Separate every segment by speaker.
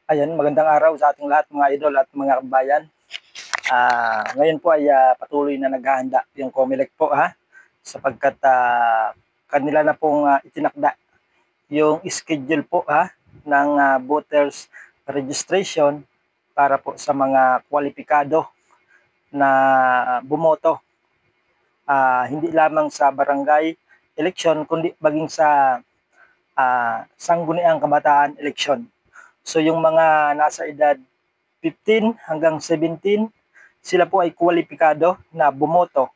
Speaker 1: Ayan, magandang araw sa ating lahat mga idol at mga kabayan. Ngayon po ay patuloy na naghahanda yung COMELEC po sapagkat kanila na pong itinakda yung schedule po ng voters registration para po sa mga kwalipikado na bumoto. Hindi lamang sa barangay election kundi maging sa sangguniang kabataan election. So yung mga nasa edad 15 hanggang 17, sila po ay kwalipikado na bumoto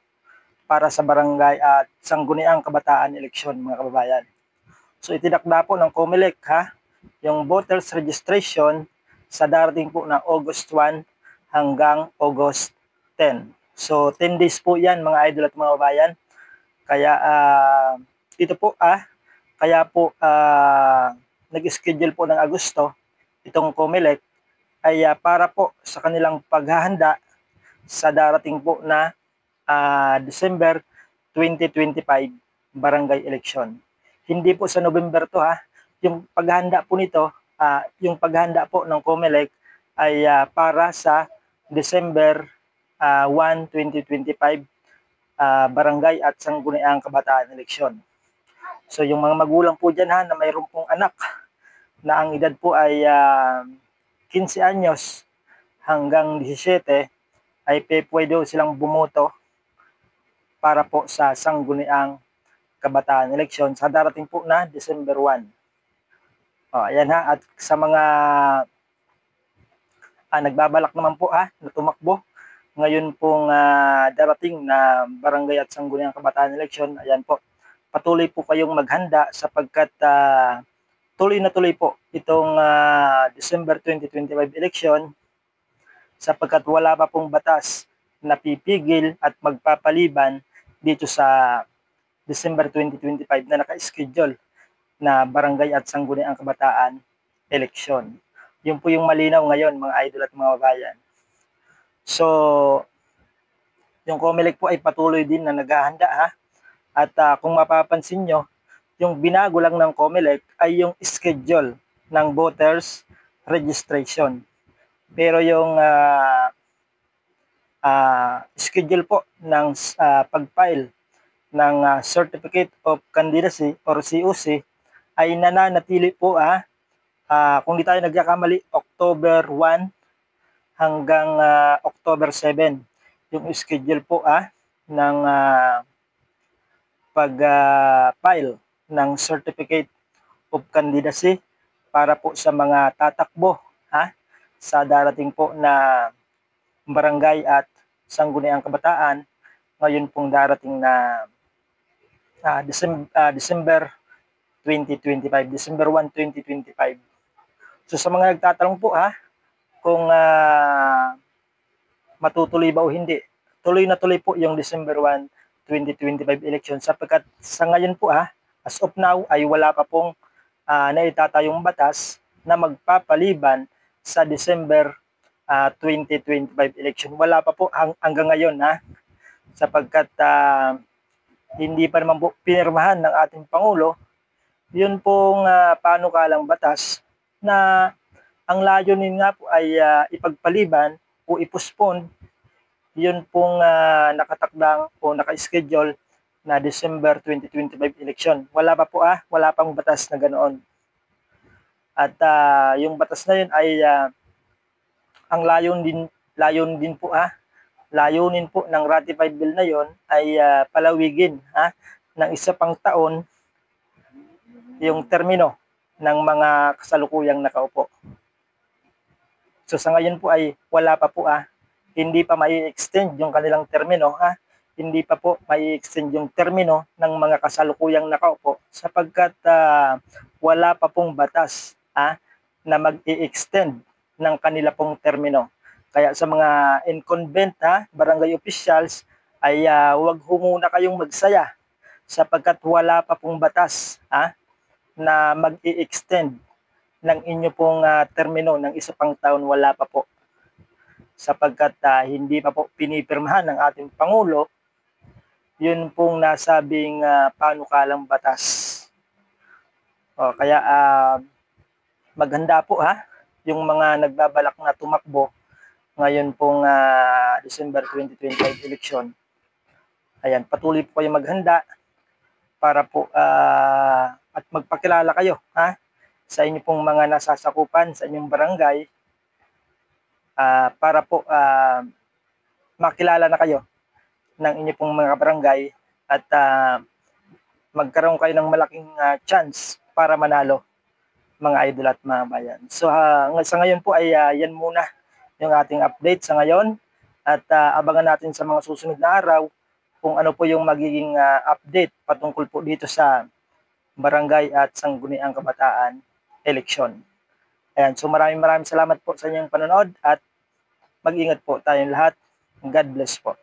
Speaker 1: para sa barangay at sangguniang kabataan eleksyon mga kababayan. So itinakda po ng COMELEC yung voters registration sa darating po na August 1 hanggang August 10. So 10 days po yan mga idol at mga kababayan. Kaya ito po kaya po nag-schedule po ng Agosto itong COMELEC ay para po sa kanilang paghahanda sa darating po na December 2025 barangay election. Hindi po sa November to yung paghahanda po nito, yung paghahanda po ng COMELEC ay para sa December 1, 2025 barangay at sangguniang kabataan eleksyon. So yung mga magulang po dyan na mayroon pong anak na ang edad po ay 15 anyos hanggang 17 ay pwede silang bumoto para po sa sangguniang kabataan eleksyon sa darating po na December 1. Ayan at sa mga nagbabalak naman po na tumakbo ngayon pong darating na barangay at sangguniang kabataan eleksyon, ayan po, patuloy po kayong maghanda sapagkat tuloy na tuloy po itong December 2025 election sapagkat wala pa pong batas na pipigil at magpapaliban dito sa December 2025 na naka-schedule na barangay at sangguniang kabataan election. Yun po yung malinaw ngayon mga idol at mga babayan. So, yung COMELEC po ay patuloy din na naghahanda at kung mapapansin nyo, yung binago lang ng COMELEC ay yung schedule ng voters registration. Pero yung schedule po ng pag-file ng Certificate of Candidacy or COC ay nananatili po kung di tayo nagkakamali, October 1 hanggang October 7 yung schedule po ng pag-file ng Certificate of Candidacy para po sa mga tatakbo sa darating po na barangay at sangguniang kabataan ngayon pong darating na December 2025, December 1, 2025. So sa mga nagtatanong po kung matutuloy ba o hindi, tuloy na tuloy po yung December 1, 2025 election sapagkat sa ngayon po as of now ay wala pa pong naitatayong batas na magpapaliban sa December 2025 election. Wala pa po hanggang ngayon sapagkat hindi pa naman po pinirmahan ng ating Pangulo yun pong panukalang batas na ang layunin nga po ay ipagpaliban o ipospon yun pong nakatakdang o naka-schedule na December 2025 election. Wala pa po wala pang batas na ganoon. At yung batas na yun ay ang layunin po ng ratified bill na yon ay palawigin ng isa pang taon yung termino ng mga kasalukuyang nakaupo. So sa ngayon po ay wala pa po hindi pa mai-extend yung kanilang termino hindi pa po mai-extend yung termino ng mga kasalukuyang nakaupo sapagkat wala pa pong batas na mag-i-extend ng kanila pong termino. Kaya sa mga incumbent barangay officials ay huwag muna kayong magsaya sapagkat wala pa pong batas na mag-i-extend ng inyo pong termino ng isa pang taon, wala pa po. Sapagkat hindi pa po pinipirmahan ng ating Pangulo yun pong nasabing panukalang batas. Kaya maghanda po yung mga nagbabalak na tumakbo ngayon pong December 2025 election. Ayan, patuloy po kayo maghanda para po at magpakilala kayo sa inyo pong mga nasasakupan sa inyong barangay para po makilala na kayo ng inyo pong mga barangay at magkaroon kayo ng malaking chance para manalo, mga idol at mga bayan. So sa ngayon po ay yan muna yung ating update sa ngayon at abangan natin sa mga susunod na araw kung ano po yung magiging update patungkol po dito sa barangay at sangguniang kabataan election. Ayan, so maraming salamat po sa inyong panonood at mag-ingat po tayong lahat. God bless po.